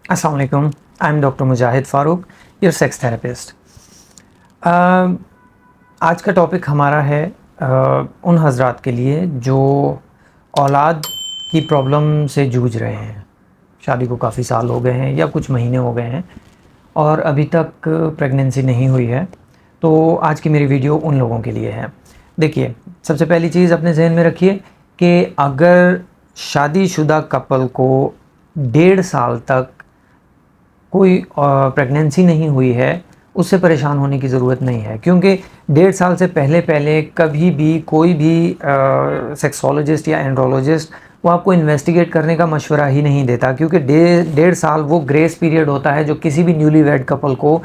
अस्सलाम वालेकुम, I am doctor Mujahid Farooq, your sex therapist. आज का टॉपिक हमारा है उन हजरात के लिए जो औलाद की प्रॉब्लम से जूझ रहे हैं। शादी को काफ़ी साल हो गए हैं या कुछ महीने हो गए हैं और अभी तक प्रेगनेंसी नहीं हुई है। तो आज की मेरी वीडियो उन लोगों के लिए है। देखिए, सबसे पहली चीज़ अपने जहन में रखिए कि अगर शादीशुदा कपल को 1.5 साल तक कोई प्रेगनेंसी नहीं हुई है, उससे परेशान होने की ज़रूरत नहीं है, क्योंकि 1.5 साल से पहले पहले कभी भी कोई भी सेक्सोलॉजिस्ट या एंड्रोलॉजिस्ट वो आपको इन्वेस्टिगेट करने का मशवरा ही नहीं देता, क्योंकि 1.5 साल वो ग्रेस पीरियड होता है जो किसी भी न्यूली वेड कपल को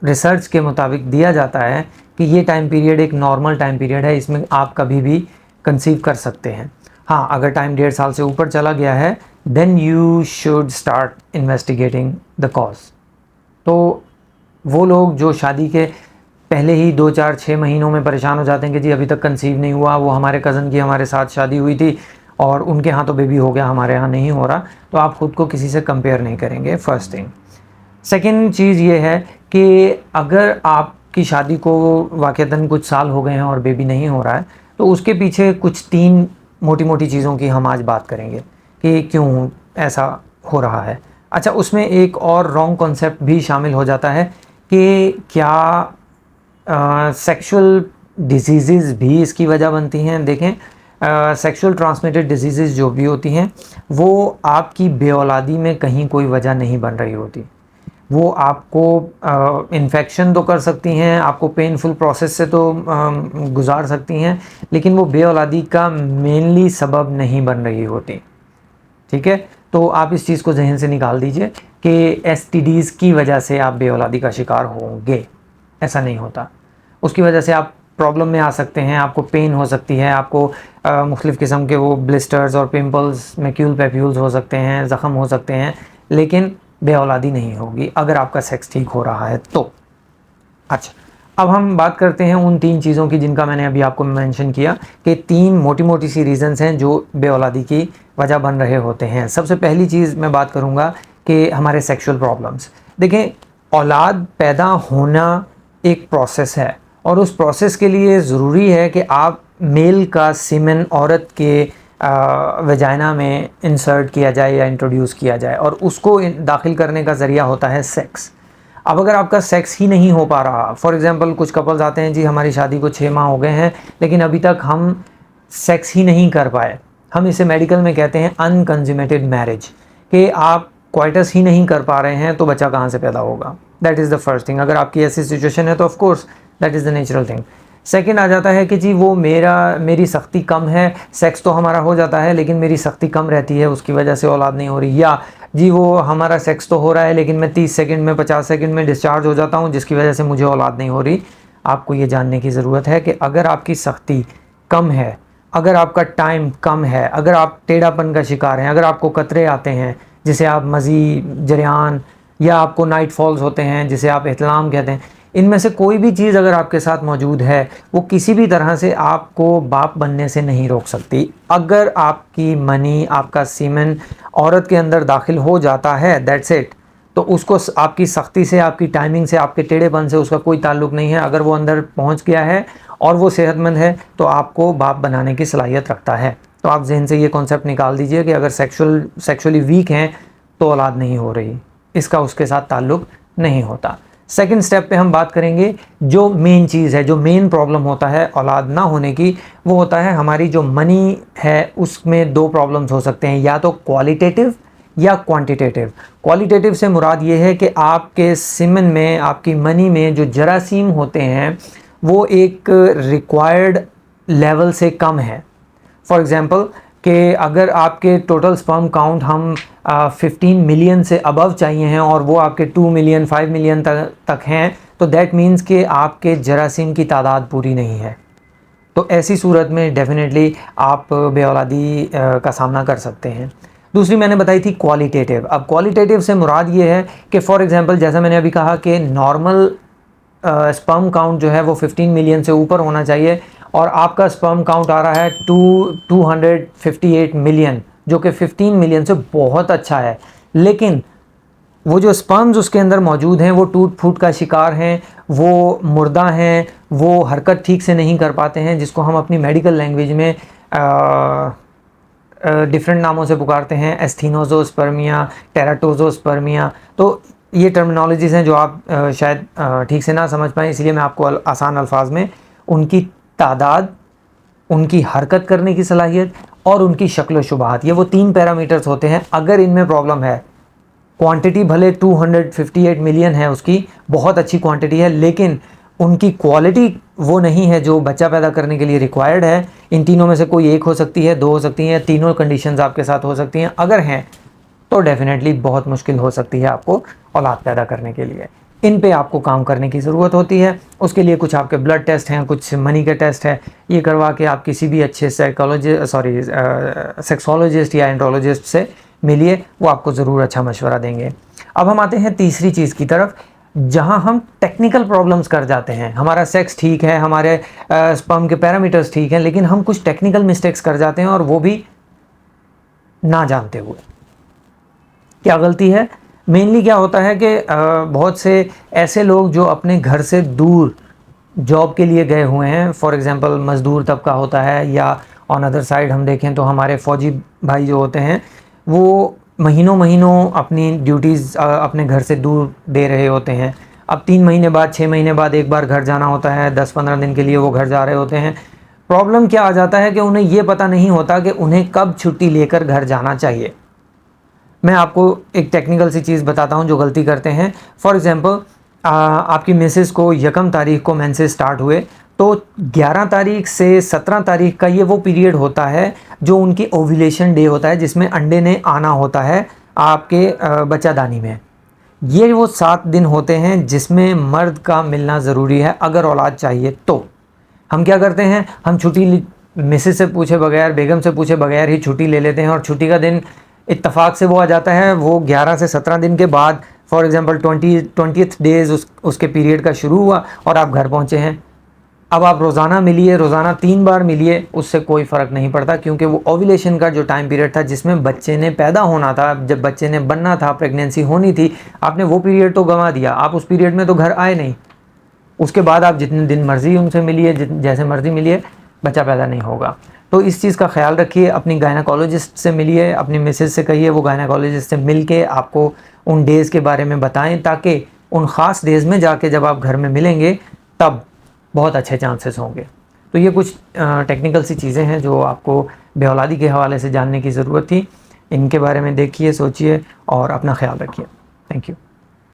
रिसर्च के मुताबिक दिया जाता है कि ये टाइम पीरियड एक नॉर्मल टाइम पीरियड है, इसमें आप कभी भी कंसीव कर सकते हैं। हाँ, अगर टाइम 1.5 साल से ऊपर चला गया है then you should start investigating the cause. तो वो लोग जो शादी के पहले ही 2 4 6 महीनों में परेशान हो जाते हैं कि जी अभी तक कंसीव नहीं हुआ, वो हमारे कज़न की हमारे साथ शादी हुई थी और उनके यहाँ तो बेबी हो गया, हमारे यहाँ नहीं हो रहा, तो आप ख़ुद को किसी से कंपेयर नहीं करेंगे, फर्स्ट थिंग। सेकेंड चीज़ ये है कि अगर आपकी शादी को वाक़तन कुछ साल हो गए हैं और बेबी नहीं हो रहा है, तो उसके पीछे कुछ 3 मोटी मोटी चीज़ों की हम आज बात करेंगे कि क्यों ऐसा हो रहा है। अच्छा, उसमें एक और रॉन्ग कॉन्सेप्ट भी शामिल हो जाता है कि क्या सेक्सुअल डिजीज़ भी इसकी वजह बनती हैं। देखें, सेक्सुअल ट्रांसमिटेड डिजीज़ जो भी होती हैं वो आपकी बेऔलादी में कहीं कोई वजह नहीं बन रही होती। वो आपको इन्फेक्शन तो कर सकती हैं, आपको पेनफुल प्रोसेस से तो गुजार सकती हैं, लेकिन वो बेऔलादी का मेनली सबब नहीं बन रही होती। ठीक है, तो आप इस चीज़ को जहन से निकाल दीजिए कि एसटीडीज़ की वजह से आप बेऔलादी का शिकार होंगे, ऐसा नहीं होता। उसकी वजह से आप प्रॉब्लम में आ सकते हैं, आपको पेन हो सकती है, आपको मुख्तलिफ़ किस्म के वो ब्लिस्टर्स और पिंपल्स, मैक्यूल पैप्यूल्स हो सकते हैं, ज़ख़म हो सकते हैं, लेकिन बेऔलादी नहीं होगी अगर आपका सेक्स ठीक हो रहा है तो। अच्छा, अब हम बात करते हैं उन 3 चीज़ों की जिनका मैंने अभी आपको मेंशन किया कि 3 मोटी मोटी सी रीज़न्स हैं जो बेऔलादी की वजह बन रहे होते हैं। सबसे पहली चीज़ मैं बात करूँगा कि हमारे सेक्सुअल प्रॉब्लम्स। देखें, औलाद पैदा होना एक प्रोसेस है और उस प्रोसेस के लिए ज़रूरी है कि आप मेल का सीमेन औरत के वेजाइना में इंसर्ट किया जाए या इंट्रोड्यूस किया जाए, और उसको दाखिल करने का ज़रिया होता है सेक्स। अब अगर आपका सेक्स ही नहीं हो पा रहा, फॉर एग्ज़ाम्पल कुछ कपल्स आते हैं, जी हमारी शादी को 6 माह हो गए हैं लेकिन अभी तक हम सेक्स ही नहीं कर पाए, हम इसे मेडिकल में कहते हैं अनकंज्यूमेटेड मैरिज, कि आप क्वाइटस ही नहीं कर पा रहे हैं तो बच्चा कहाँ से पैदा होगा। That is the first thing. अगर आपकी ऐसी सिचुएशन है तो of course that is the natural thing. Second आ जाता है कि जी वो मेरी सख्ती कम है, सेक्स तो हमारा हो जाता है लेकिन मेरी सख्ती कम रहती है, उसकी वजह से औलाद नहीं हो रही। या जी वो हमारा सेक्स तो हो रहा है लेकिन मैं 30 सेकंड में 50 सेकंड में डिस्चार्ज हो जाता हूँ, जिसकी वजह से मुझे औलाद नहीं हो रही। आपको ये जानने की ज़रूरत है कि अगर आपकी सख्ती कम है, अगर आपका टाइम कम है, अगर आप टेढ़ापन का शिकार हैं, अगर आपको कतरे आते हैं जिसे आप मज़ी, जरियान, या आपको नाइट फॉल्स होते हैं जिसे आप एहतलाम कहते हैं, इनमें से कोई भी चीज़ अगर आपके साथ मौजूद है, वो किसी भी तरह से आपको बाप बनने से नहीं रोक सकती। अगर आपकी मनी, आपका सीमेन औरत के अंदर दाखिल हो जाता है, दैट्स इट, तो उसको आपकी सख्ती से, आपकी टाइमिंग से, आपके टेढ़ेपन से उसका कोई ताल्लुक नहीं है। अगर वो अंदर पहुंच गया है और वो सेहतमंद है तो आपको बाप बनाने की सलाहियत रखता है। तो आप जहन से ये कॉन्सेप्ट निकाल दीजिए कि अगर सेक्सुअली वीक हैं तो औलाद नहीं हो रही, इसका उसके साथ ताल्लुक नहीं होता। सेकंड स्टेप पे हम बात करेंगे, जो मेन चीज़ है, जो मेन प्रॉब्लम होता है औलाद ना होने की, वो होता है हमारी जो मनी है। उसमें 2 प्रॉब्लम्स हो सकते हैं, या तो क्वालिटेटिव या क्वांटिटेटिव। क्वालिटेटिव से मुराद ये है कि आपके सीमेन में, आपकी मनी में जो जरासीम होते हैं वो एक रिक्वायर्ड लेवल से कम है। फॉर एग्ज़ाम्पल कि अगर आपके टोटल स्पर्म काउंट हम 15 मिलियन से अबव चाहिए हैं और वो आपके 2 मिलियन 5 मिलियन तक हैं, तो दैट मीन्स कि आपके जरासीम की तादाद पूरी नहीं है। तो ऐसी सूरत में डेफिनेटली आप बेऔलादी का सामना कर सकते हैं। दूसरी मैंने बताई थी क्वालिटेटिव। अब क्वालिटेटिव से मुराद ये है कि फॉर एग्ज़ाम्पल जैसा मैंने अभी कहा कि नॉर्मल स्पर्म काउंट जो है वो 15 मिलियन से ऊपर होना चाहिए और आपका स्पर्म काउंट आ रहा है 258 मिलियन, जो कि 15 मिलियन से बहुत अच्छा है। लेकिन वो जो स्पर्म्स उसके अंदर मौजूद हैं वो टूट फूट का शिकार हैं, वो मुर्दा हैं, वो हरकत ठीक से नहीं कर पाते हैं, जिसको हम अपनी मेडिकल लैंग्वेज में डिफरेंट नामों से पुकारते हैं, एस्थीनोजोस्पर्मिया, टेराटोजोस्पर्मिया। तो ये टर्मिनोलॉजीज़ हैं जो आप शायद ठीक से ना समझ पाएँ, इसलिए मैं आपको आसान अल्फाज में उनकी तादाद, उनकी हरकत करने की सलाहियत और उनकी शक्ल व शुबाहत, ये वो 3 पैरामीटर्स होते हैं। अगर इनमें प्रॉब्लम है, क्वांटिटी भले 258 मिलियन है, उसकी बहुत अच्छी क्वांटिटी है, लेकिन उनकी क्वालिटी वो नहीं है जो बच्चा पैदा करने के लिए रिक्वायर्ड है। इन तीनों में से कोई एक हो सकती है, 2 हो सकती हैं, तीनों कंडीशंस आपके साथ हो सकती हैं। अगर हैं तो डेफिनेटली बहुत मुश्किल हो सकती है आपको औलाद पैदा करने के लिए। इन पे आपको काम करने की ज़रूरत होती है। उसके लिए कुछ आपके ब्लड टेस्ट हैं, कुछ मनी के टेस्ट है, ये करवा के आप किसी भी अच्छे सेक्सोलॉजिस्ट या एंड्रोलॉजिस्ट से मिलिए, वो आपको ज़रूर अच्छा मशवरा देंगे। अब हम आते हैं तीसरी चीज़ की तरफ, जहां हम टेक्निकल प्रॉब्लम्स कर जाते हैं। हमारा सेक्स ठीक है, हमारे स्पर्म के पैरामीटर्स ठीक हैं, लेकिन हम कुछ टेक्निकल मिस्टेक्स कर जाते हैं, और वो भी ना जानते हुए। क्या गलती है? मेनली क्या होता है कि बहुत से ऐसे लोग जो अपने घर से दूर जॉब के लिए गए हुए हैं, फॉर एग्जांपल मज़दूर तबका होता है, या ऑन अदर साइड हम देखें तो हमारे फ़ौजी भाई जो होते हैं, वो महीनों महीनों अपनी ड्यूटीज़ अपने घर से दूर दे रहे होते हैं। अब 3 महीने बाद, 6 महीने बाद एक बार घर जाना होता है, 10-15 दिन के लिए वो घर जा रहे होते हैं। प्रॉब्लम क्या आ जाता है कि उन्हें ये पता नहीं होता कि उन्हें कब छुट्टी लेकर घर जाना चाहिए। मैं आपको एक टेक्निकल सी चीज़ बताता हूँ जो गलती करते हैं। फॉर एग्ज़ाम्पल, आपकी मिसेस को 1 तारीख को मेंसेस स्टार्ट हुए, तो 11 तारीख से 17 तारीख का ये वो पीरियड होता है जो उनकी ओव्यूलेशन डे होता है, जिसमें अंडे ने आना होता है आपके बच्चादानी में। ये वो 7 दिन होते हैं जिसमें मर्द का मिलना ज़रूरी है अगर औलाद चाहिए तो। हम क्या करते हैं, हम छुट्टी मिसेस से पूछे बगैर, बेगम से पूछे बगैर ही छुट्टी ले लेते हैं, और छुट्टी का दिन इत्तफाक से वो आ जाता है, वो 11 से 17 दिन के बाद, फॉर एग्जांपल 20th डेज़ उसके पीरियड का शुरू हुआ और आप घर पहुंचे हैं। अब आप रोज़ाना मिलिए, रोज़ाना 3 बार मिलिए, उससे कोई फ़र्क नहीं पड़ता, क्योंकि वो ओव्यूलेशन का जो टाइम पीरियड था जिसमें बच्चे ने पैदा होना था, जब बच्चे ने बनना था, प्रेगनेंसी होनी थी, आपने वो पीरियड तो गंवा दिया। आप उस पीरियड में तो घर आए नहीं। उसके बाद आप जितने दिन मर्ज़ी उनसे मिलिए, जैसे मर्ज़ी मिलिए, बच्चा पैदा नहीं होगा। तो इस चीज़ का ख्याल रखिए। अपनी गायनाकोलॉजिस्ट से मिलिए, अपनी मिसेस से कहिए वो गायनाकोलॉजिस्ट से मिल के आपको उन डेज़ के बारे में बताएं, ताकि उन ख़ास डेज़ में जाके जब आप घर में मिलेंगे तब बहुत अच्छे चांसेस होंगे। तो ये कुछ टेक्निकल सी चीज़ें हैं जो आपको बेऔलादी के हवाले से जानने की ज़रूरत थी। इनके बारे में देखिए, सोचिए और अपना ख्याल रखिए। Thank you.